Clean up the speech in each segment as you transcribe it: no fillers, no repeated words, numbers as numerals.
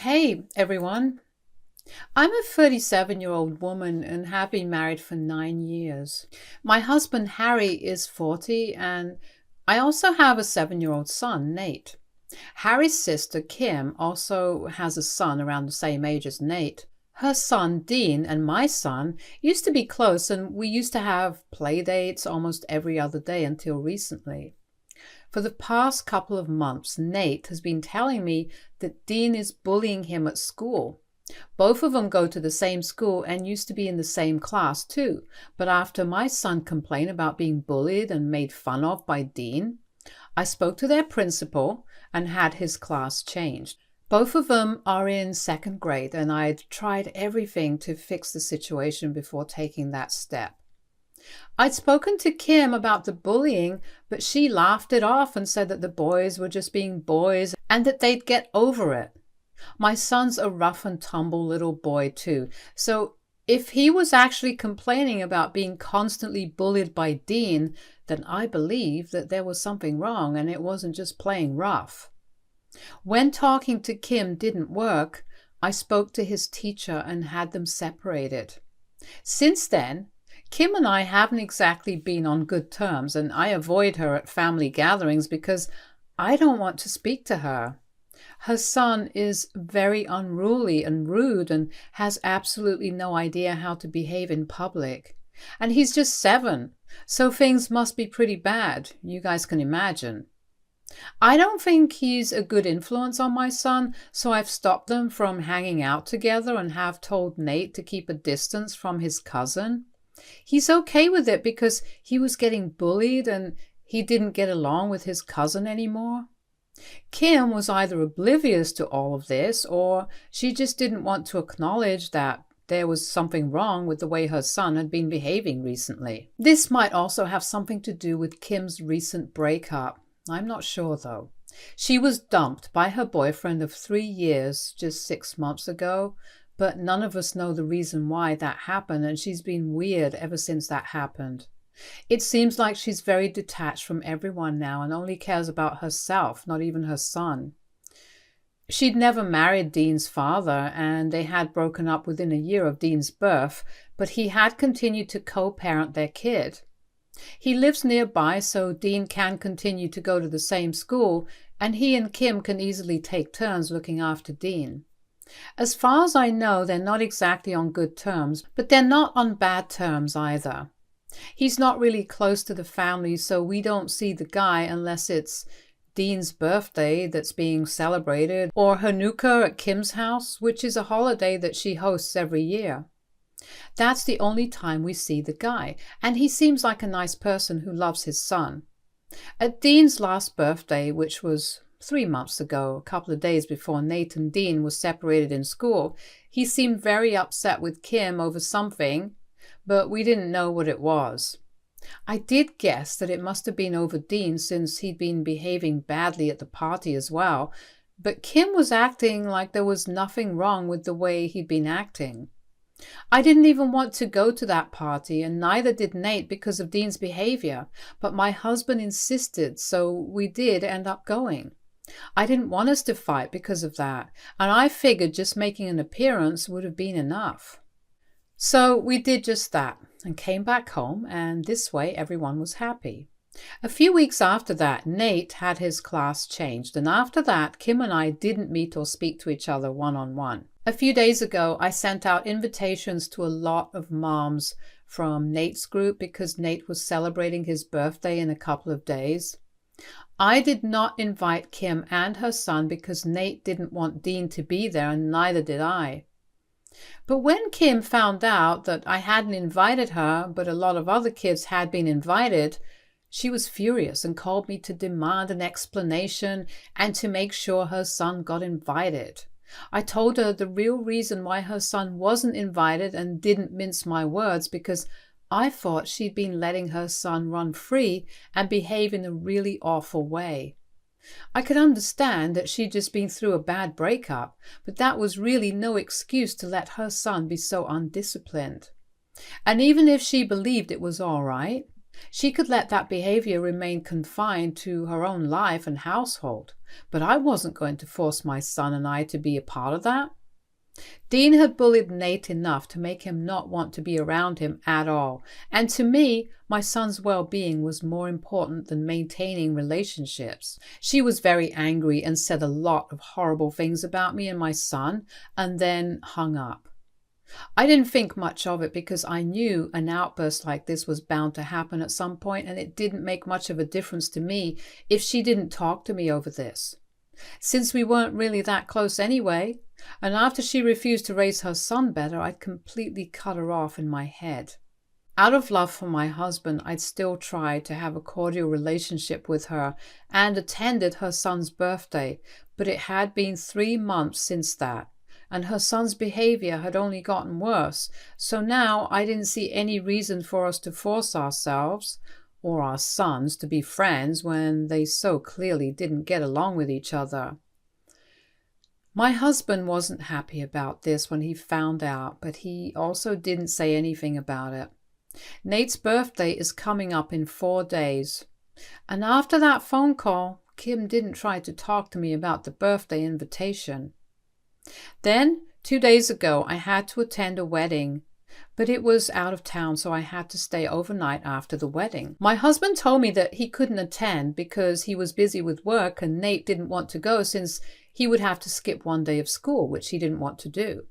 Hey everyone, I'm a 37-year-old woman and have been married for 9 years. My husband Harry is 40 and I also have a 7-year-old son, Nate. Harry's sister Kim also has a son around the same age as Nate. Her son Dean and my son used to be close and we used to have play dates almost every other day until recently. For the past couple of months, Nate has been telling me that Dean is bullying him at school. Both of them go to the same school and used to be in the same class too. But after my son complained about being bullied and made fun of by Dean, I spoke to their principal and had his class changed. Both of them are in second grade and I'd tried everything to fix the situation before taking that step. I'd spoken to Kim about the bullying, but she laughed it off and said that the boys were just being boys and that they'd get over it. My son's a rough and tumble little boy too, so if he was actually complaining about being constantly bullied by Dean, then I believe that there was something wrong and it wasn't just playing rough. When talking to Kim didn't work, I spoke to his teacher and had them separated. Since then, Kim and I haven't exactly been on good terms, and I avoid her at family gatherings because I don't want to speak to her. Her son is very unruly and rude and has absolutely no idea how to behave in public. And he's just 7, so things must be pretty bad, you guys can imagine. I don't think he's a good influence on my son, so I've stopped them from hanging out together and have told Nate to keep a distance from his cousin. He's okay with it because he was getting bullied and he didn't get along with his cousin anymore. Kim was either oblivious to all of this or she just didn't want to acknowledge that there was something wrong with the way her son had been behaving recently. This might also have something to do with Kim's recent breakup. I'm not sure though. She was dumped by her boyfriend of 3 years just 6 months ago, but none of us know the reason why that happened, and she's been weird ever since that happened. It seems like she's very detached from everyone now and only cares about herself, not even her son. She'd never married Dean's father, and they had broken up within a year of Dean's birth, but he had continued to co-parent their kid. He lives nearby, so Dean can continue to go to the same school, and he and Kim can easily take turns looking after Dean. As far as I know, they're not exactly on good terms, but they're not on bad terms either. He's not really close to the family, so we don't see the guy unless it's Dean's birthday that's being celebrated, or Hanukkah at Kim's house, which is a holiday that she hosts every year. That's the only time we see the guy, and he seems like a nice person who loves his son. At Dean's last birthday, which was 3 months ago, a couple of days before Nate and Dean were separated in school, he seemed very upset with Kim over something, but we didn't know what it was. I did guess that it must have been over Dean since he'd been behaving badly at the party as well, but Kim was acting like there was nothing wrong with the way he'd been acting. I didn't even want to go to that party, and neither did Nate because of Dean's behavior, but my husband insisted, so we did end up going. I didn't want us to fight because of that, and I figured just making an appearance would have been enough. So we did just that and came back home, and this way everyone was happy. A few weeks after that, Nate had his class changed, and after that, Kim and I didn't meet or speak to each other one-on-one. A few days ago, I sent out invitations to a lot of moms from Nate's group because Nate was celebrating his birthday in a couple of days. I did not invite Kim and her son because Nate didn't want Dean to be there, and neither did I. But when Kim found out that I hadn't invited her, but a lot of other kids had been invited, she was furious and called me to demand an explanation and to make sure her son got invited. I told her the real reason why her son wasn't invited and didn't mince my words because I thought she'd been letting her son run free and behave in a really awful way. I could understand that she'd just been through a bad breakup, but that was really no excuse to let her son be so undisciplined. And even if she believed it was all right, She could let that behavior remain confined to her own life and household, but I wasn't going to force my son and I to be a part of that. Dean had bullied Nate enough to make him not want to be around him at all, and to me, my son's well-being was more important than maintaining relationships. She was very angry and said a lot of horrible things about me and my son, and then hung up. I didn't think much of it because I knew an outburst like this was bound to happen at some point, and it didn't make much of a difference to me if she didn't talk to me over this. Since we weren't really that close anyway, and after she refused to raise her son better, I'd completely cut her off in my head. Out of love for my husband, I'd still tried to have a cordial relationship with her and attended her son's birthday, but it had been 3 months since that, and her son's behavior had only gotten worse, so now I didn't see any reason for us to force ourselves or our sons to be friends when they so clearly didn't get along with each other. My husband wasn't happy about this when he found out, but he also didn't say anything about it. Nate's birthday is coming up in 4 days, and after that phone call, Kim didn't try to talk to me about the birthday invitation. Then, 2 days ago, I had to attend a wedding, but it was out of town, so I had to stay overnight after the wedding. My husband told me that he couldn't attend because he was busy with work and Nate didn't want to go since he would have to skip 1 day of school, which he didn't want to do.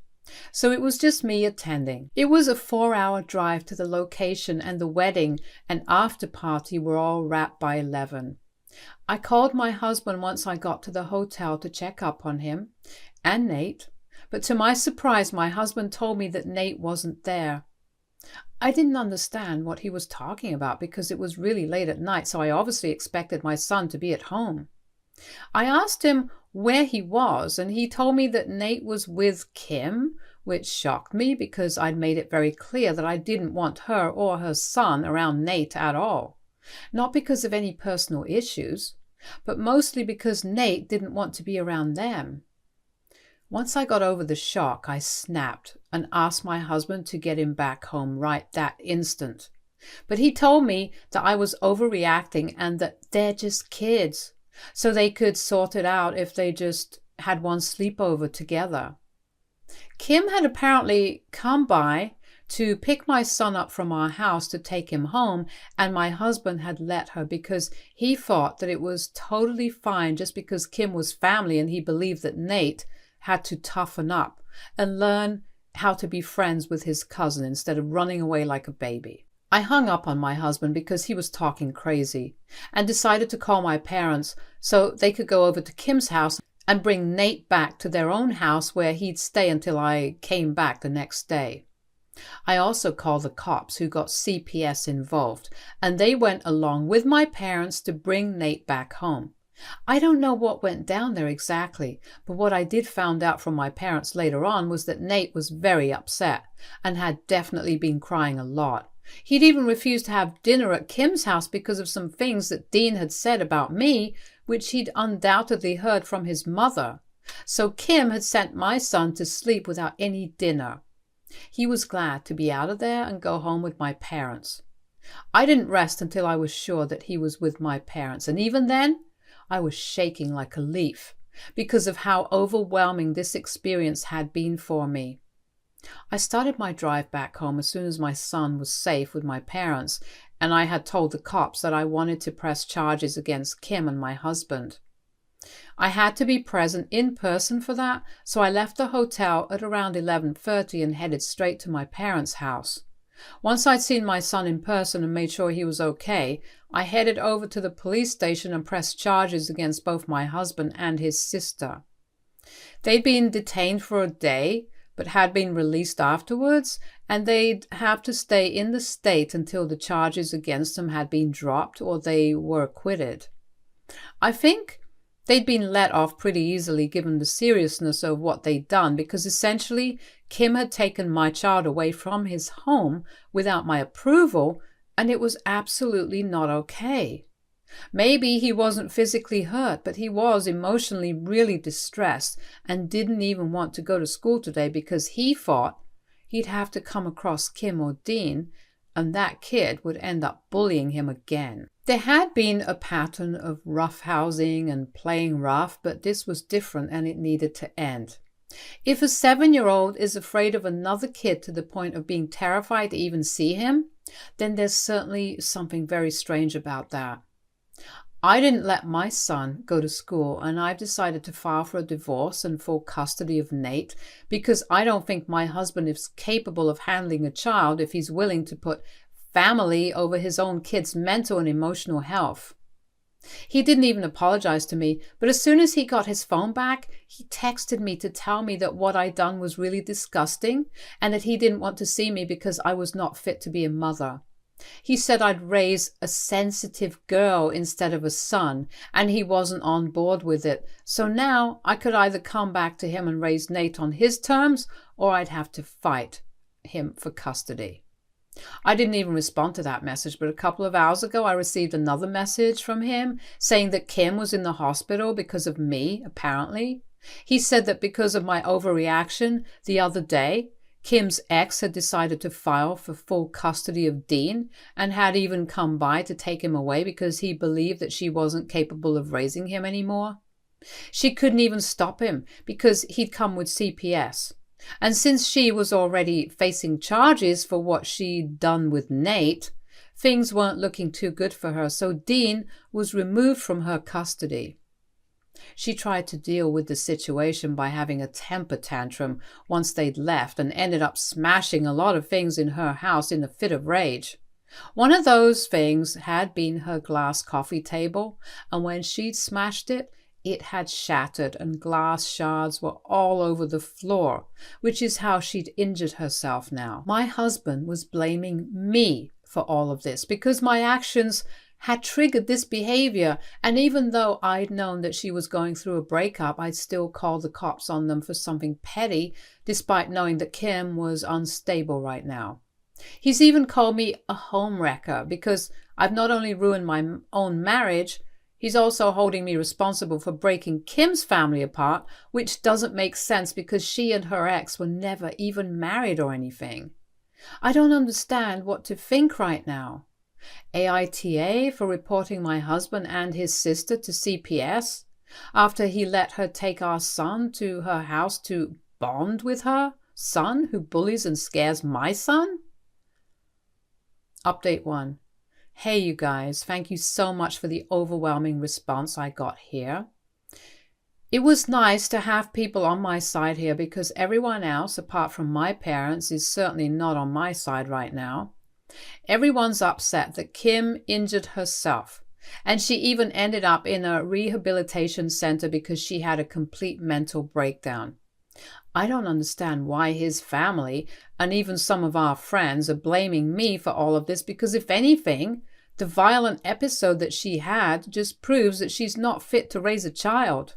So it was just me attending. It was a 4-hour drive to the location, and the wedding and after party were all wrapped by 11. I called my husband once I got to the hotel to check up on him and Nate, but to my surprise, my husband told me that Nate wasn't there. I didn't understand what he was talking about because it was really late at night, so I obviously expected my son to be at home. I asked him where he was, and he told me that Nate was with Kim, which shocked me because I'd made it very clear that I didn't want her or her son around Nate at all. Not because of any personal issues, but mostly because Nate didn't want to be around them. Once I got over the shock, I snapped and asked my husband to get him back home right that instant. But he told me that I was overreacting and that they're just kids, so they could sort it out if they just had one sleepover together. Kim had apparently come by to pick my son up from our house to take him home, and my husband had let her because he thought that it was totally fine just because Kim was family, and he believed that Nate had to toughen up and learn how to be friends with his cousin instead of running away like a baby. I hung up on my husband because he was talking crazy and decided to call my parents so they could go over to Kim's house and bring Nate back to their own house where he'd stay until I came back the next day. I also called the cops, who got CPS involved, and they went along with my parents to bring Nate back home. I don't know what went down there exactly, but what I did find out from my parents later on was that Nate was very upset and had definitely been crying a lot. He'd even refused to have dinner at Kim's house because of some things that Dean had said about me, which he'd undoubtedly heard from his mother. So Kim had sent my son to sleep without any dinner. He was glad to be out of there and go home with my parents. I didn't rest until I was sure that he was with my parents, and even then, I was shaking like a leaf because of how overwhelming this experience had been for me. I started my drive back home as soon as my son was safe with my parents, and I had told the cops that I wanted to press charges against Kim and my husband. I had to be present in person for that, so I left the hotel at around 11:30 and headed straight to my parents' house. Once I'd seen my son in person and made sure he was okay, I headed over to the police station and pressed charges against both my husband and his sister. They'd been detained for a day, but had been released afterwards, and they'd have to stay in the state until the charges against them had been dropped or they were acquitted. I think they'd been let off pretty easily given the seriousness of what they'd done, because essentially Kim had taken my child away from his home without my approval, and it was absolutely not okay. Maybe he wasn't physically hurt, but he was emotionally really distressed and didn't even want to go to school today because he thought he'd have to come across Kim or Dean and that kid would end up bullying him again. There had been a pattern of roughhousing and playing rough, but this was different and it needed to end. If a 7-year-old is afraid of another kid to the point of being terrified to even see him, then there's certainly something very strange about that. I didn't let my son go to school, and I've decided to file for a divorce and full custody of Nate because I don't think my husband is capable of handling a child if he's willing to put family over his own kid's mental and emotional health. He didn't even apologize to me, but as soon as he got his phone back, he texted me to tell me that what I'd done was really disgusting and that he didn't want to see me because I was not fit to be a mother. He said I'd raise a sensitive girl instead of a son, and he wasn't on board with it. So now I could either come back to him and raise Nate on his terms, or I'd have to fight him for custody. I didn't even respond to that message, but a couple of hours ago I received another message from him saying that Kim was in the hospital because of me, apparently. He said that because of my overreaction the other day, Kim's ex had decided to file for full custody of Dean and had even come by to take him away because he believed that she wasn't capable of raising him anymore. She couldn't even stop him because he'd come with CPS. And since she was already facing charges for what she'd done with Nate, things weren't looking too good for her, so Dean was removed from her custody. She tried to deal with the situation by having a temper tantrum once they'd left and ended up smashing a lot of things in her house in a fit of rage. One of those things had been her glass coffee table, and when she'd smashed it, it had shattered and glass shards were all over the floor, which is how she'd injured herself now. My husband was blaming me for all of this because my actions had triggered this behavior, and even though I'd known that she was going through a breakup, I'd still call the cops on them for something petty, despite knowing that Kim was unstable right now. He's even called me a homewrecker because I've not only ruined my own marriage, he's also holding me responsible for breaking Kim's family apart, which doesn't make sense because she and her ex were never even married or anything. I don't understand what to think right now. AITA for reporting my husband and his sister to CPS after he let her take our son to her house to bond with her son who bullies and scares my son? Update 1. Hey you guys, thank you so much for the overwhelming response I got here. It was nice to have people on my side here because everyone else apart from my parents is certainly not on my side right now. Everyone's upset that Kim injured herself, and she even ended up in a rehabilitation center because she had a complete mental breakdown. I don't understand why his family and even some of our friends are blaming me for all of this because if anything, the violent episode that she had just proves that she's not fit to raise a child.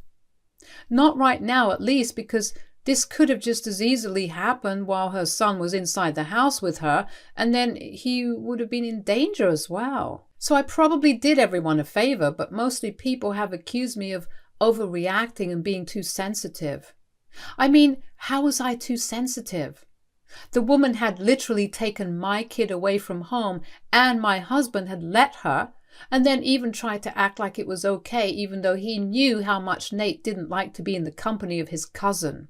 Not right now at least, because this could have just as easily happened while her son was inside the house with her, and then he would have been in danger as well. So I probably did everyone a favor, but mostly people have accused me of overreacting and being too sensitive. I mean, how was I too sensitive? The woman had literally taken my kid away from home, and my husband had let her, and then even tried to act like it was okay, even though he knew how much Nate didn't like to be in the company of his cousin.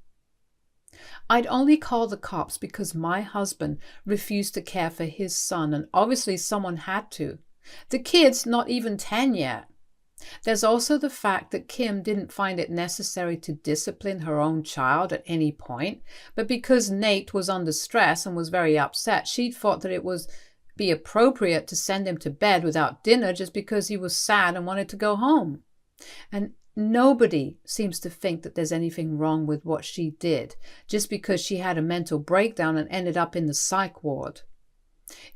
I'd only call the cops because my husband refused to care for his son, and obviously someone had to. The kid's not even 10 yet. There's also the fact that Kim didn't find it necessary to discipline her own child at any point, but because Nate was under stress and was very upset, she thought that it would be appropriate to send him to bed without dinner just because he was sad and wanted to go home. And nobody seems to think that there's anything wrong with what she did just because she had a mental breakdown and ended up in the psych ward.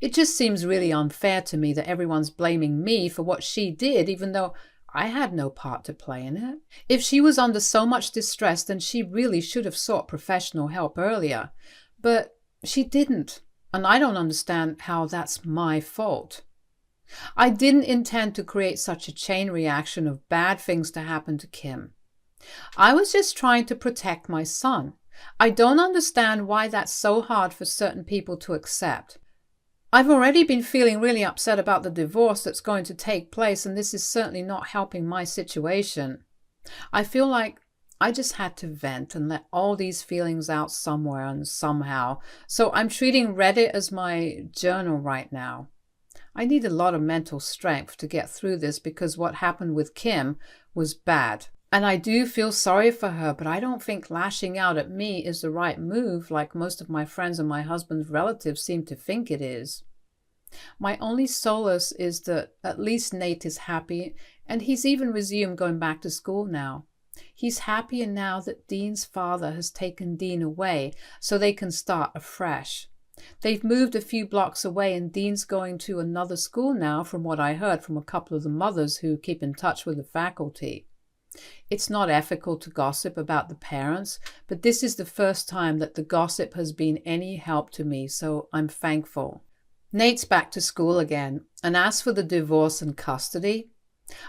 It just seems really unfair to me that everyone's blaming me for what she did, even though I had no part to play in it. If she was under so much distress, then she really should have sought professional help earlier. But she didn't, and I don't understand how that's my fault. I didn't intend to create such a chain reaction of bad things to happen to Kim. I was just trying to protect my son. I don't understand why that's so hard for certain people to accept. I've already been feeling really upset about the divorce that's going to take place, and this is certainly not helping my situation. I feel like I just had to vent and let all these feelings out somewhere and somehow. So I'm treating Reddit as my journal right now. I need a lot of mental strength to get through this because what happened with Kim was bad. And I do feel sorry for her, but I don't think lashing out at me is the right move like most of my friends and my husband's relatives seem to think it is. My only solace is that at least Nate is happy, and he's even resumed going back to school now. He's happier now that Dean's father has taken Dean away so they can start afresh. They've moved a few blocks away and Dean's going to another school now, from what I heard from a couple of the mothers who keep in touch with the faculty. It's not ethical to gossip about the parents, but this is the first time that the gossip has been any help to me, so I'm thankful. Nate's back to school again, and as for the divorce and custody,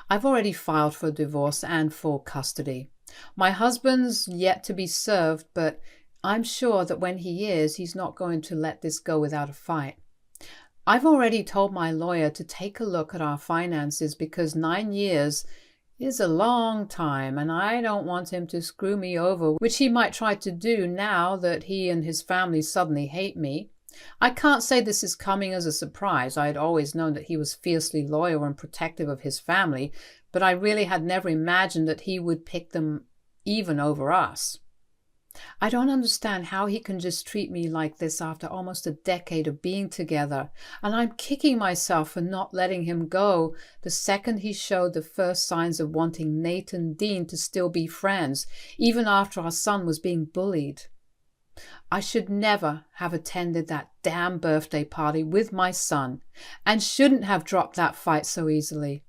I've already filed for divorce and full custody. My husband's yet to be served, but I'm sure that when he is, he's not going to let this go without a fight. I've already told my lawyer to take a look at our finances because 9 years is a long time, and I don't want him to screw me over, which he might try to do now that he and his family suddenly hate me. I can't say this is coming as a surprise. I had always known that he was fiercely loyal and protective of his family, but I really had never imagined that he would pick them even over us. I don't understand how he can just treat me like this after almost a decade of being together, and I'm kicking myself for not letting him go the second he showed the first signs of wanting Nate and Dean to still be friends, even after our son was being bullied. I should never have attended that damn birthday party with my son, and shouldn't have dropped that fight so easily.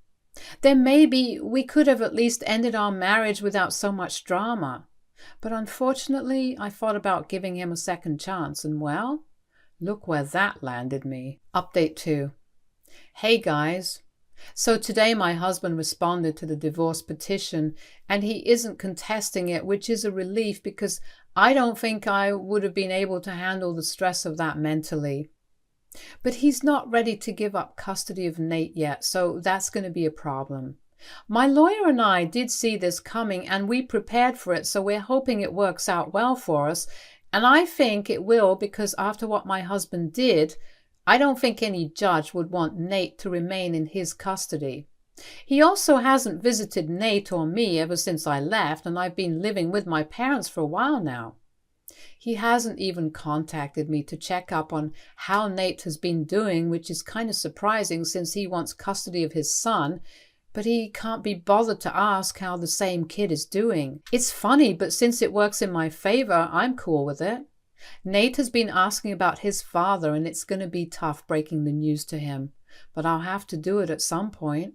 Then maybe we could have at least ended our marriage without so much drama. But unfortunately, I thought about giving him a second chance, and well, look where that landed me. Update 2. Hey guys. So today my husband responded to the divorce petition, and he isn't contesting it, which is a relief because I don't think I would have been able to handle the stress of that mentally. But he's not ready to give up custody of Nate yet, so that's going to be a problem. My lawyer and I did see this coming and we prepared for it, so we're hoping it works out well for us. And I think it will because after what my husband did, I don't think any judge would want Nate to remain in his custody. He also hasn't visited Nate or me ever since I left, and I've been living with my parents for a while now. He hasn't even contacted me to check up on how Nate has been doing, which is kind of surprising since he wants custody of his son, but he can't be bothered to ask how the same kid is doing. It's funny, but since it works in my favor, I'm cool with it. Nate has been asking about his father, and it's going to be tough breaking the news to him, but I'll have to do it at some point.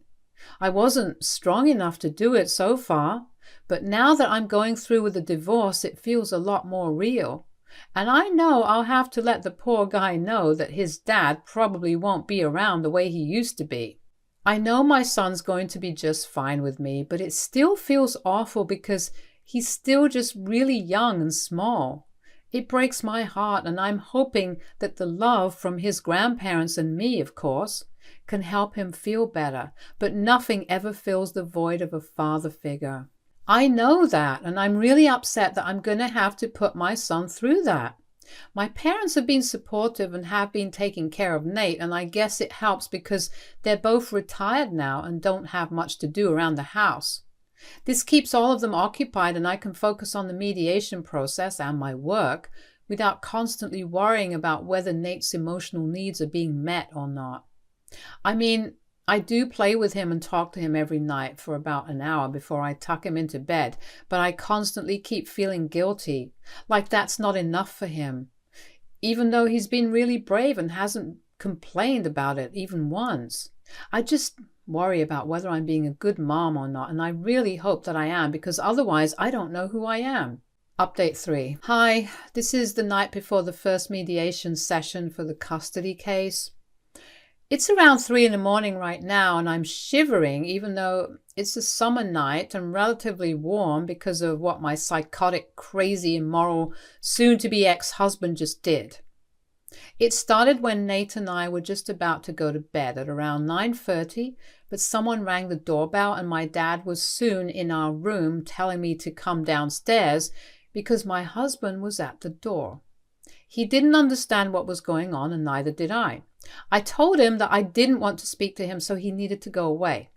I wasn't strong enough to do it so far, but now that I'm going through with the divorce, it feels a lot more real. And I know I'll have to let the poor guy know that his dad probably won't be around the way he used to be. I know my son's going to be just fine with me, but it still feels awful because he's still just really young and small. It breaks my heart, and I'm hoping that the love from his grandparents and me, of course, can help him feel better, but nothing ever fills the void of a father figure. I know that, and I'm really upset that I'm going to have to put my son through that. My parents have been supportive and have been taking care of Nate, and I guess it helps because they're both retired now and don't have much to do around the house. This keeps all of them occupied, and I can focus on the mediation process and my work without constantly worrying about whether Nate's emotional needs are being met or not. I mean, I do play with him and talk to him every night for about an hour before I tuck him into bed, but I constantly keep feeling guilty, like that's not enough for him, even though he's been really brave and hasn't complained about it even once. I just worry about whether I'm being a good mom or not, and I really hope that I am, because otherwise I don't know who I am. Update 3. Hi, this is the night before the first mediation session for the custody case. It's around 3 in the morning right now, and I'm shivering even though it's a summer night and relatively warm because of what my psychotic, crazy, immoral, soon-to-be ex-husband just did. It started when Nate and I were just about to go to bed at around 9:30, but someone rang the doorbell and my dad was soon in our room telling me to come downstairs because my husband was at the door. He didn't understand what was going on, and neither did I. I told him that I didn't want to speak to him, so he needed to go away.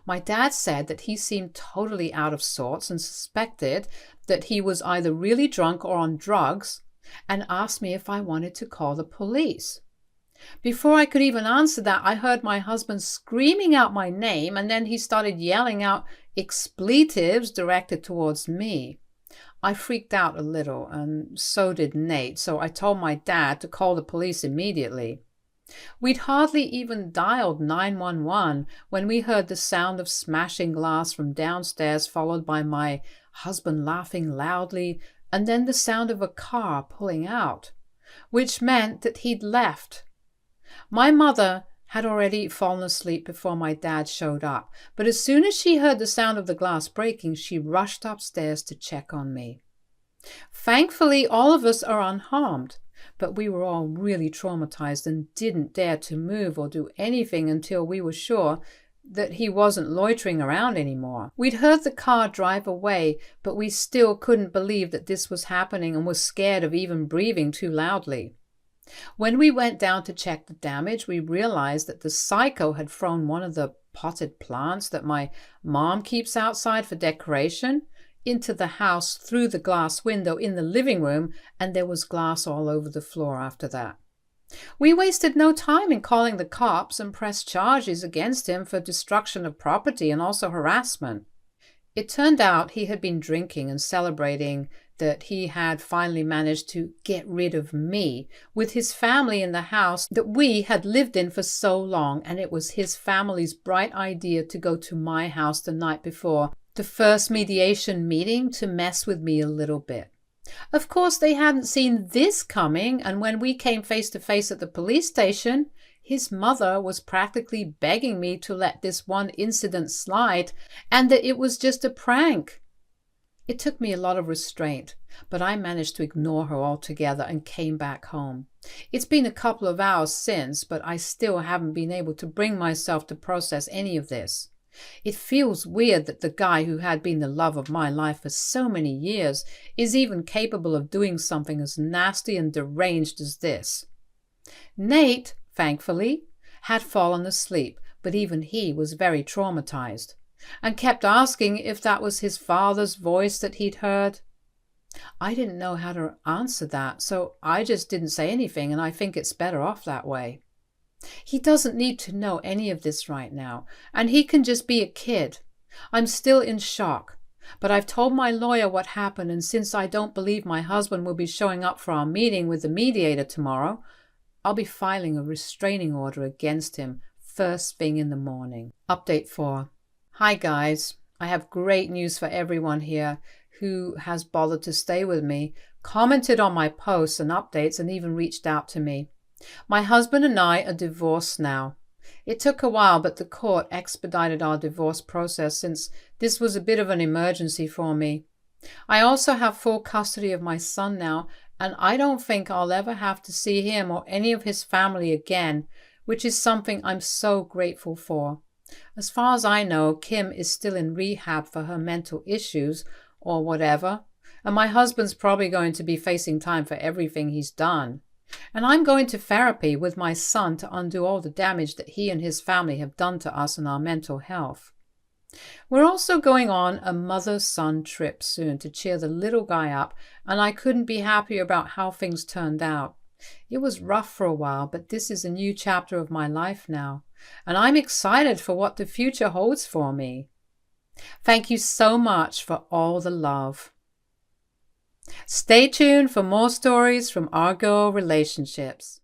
My dad said that he seemed totally out of sorts and suspected that he was either really drunk or on drugs, and asked me if I wanted to call the police. Before I could even answer that, I heard my husband screaming out my name, and then he started yelling out expletives directed towards me. I freaked out a little, and so did Nate, so I told my dad to call the police immediately. We'd hardly even dialed 911 when we heard the sound of smashing glass from downstairs, followed by my husband laughing loudly, and then the sound of a car pulling out, which meant that he'd left. My mother had already fallen asleep before my dad showed up, but as soon as she heard the sound of the glass breaking, she rushed upstairs to check on me. Thankfully, all of us are unharmed, but we were all really traumatized and didn't dare to move or do anything until we were sure that he wasn't loitering around anymore. We'd heard the car drive away, but we still couldn't believe that this was happening and was scared of even breathing too loudly. When we went down to check the damage, we realized that the psycho had thrown one of the potted plants that my mom keeps outside for decoration into the house through the glass window in the living room, and there was glass all over the floor after that. We wasted no time in calling the cops and pressed charges against him for destruction of property and also harassment. It turned out he had been drinking and celebrating that he had finally managed to get rid of me with his family in the house that we had lived in for so long, and it was his family's bright idea to go to my house the night before the first mediation meeting to mess with me a little bit. Of course, they hadn't seen this coming, and when we came face to face at the police station, his mother was practically begging me to let this one incident slide and that it was just a prank. It took me a lot of restraint, but I managed to ignore her altogether and came back home. It's been a couple of hours since, but I still haven't been able to bring myself to process any of this. It feels weird that the guy who had been the love of my life for so many years is even capable of doing something as nasty and deranged as this. Nate, thankfully, had fallen asleep, but even he was very traumatized and kept asking if that was his father's voice that he'd heard. I didn't know how to answer that, so I just didn't say anything, and I think it's better off that way. He doesn't need to know any of this right now, and he can just be a kid. I'm still in shock, but I've told my lawyer what happened, and since I don't believe my husband will be showing up for our meeting with the mediator tomorrow, I'll be filing a restraining order against him first thing in the morning. Update 4. Hi guys, I have great news for everyone here who has bothered to stay with me, commented on my posts and updates, and even reached out to me. My husband and I are divorced now. It took a while, but the court expedited our divorce process since this was a bit of an emergency for me. I also have full custody of my son now, and I don't think I'll ever have to see him or any of his family again, which is something I'm so grateful for. As far as I know, Kim is still in rehab for her mental issues or whatever, and my husband's probably going to be facing time for everything he's done. And I'm going to therapy with my son to undo all the damage that he and his family have done to us and our mental health. We're also going on a mother-son trip soon to cheer the little guy up, and I couldn't be happier about how things turned out. It was rough for a while, but this is a new chapter of my life now, and I'm excited for what the future holds for me. Thank you so much for all the love. Stay tuned for more stories from our girl relationships.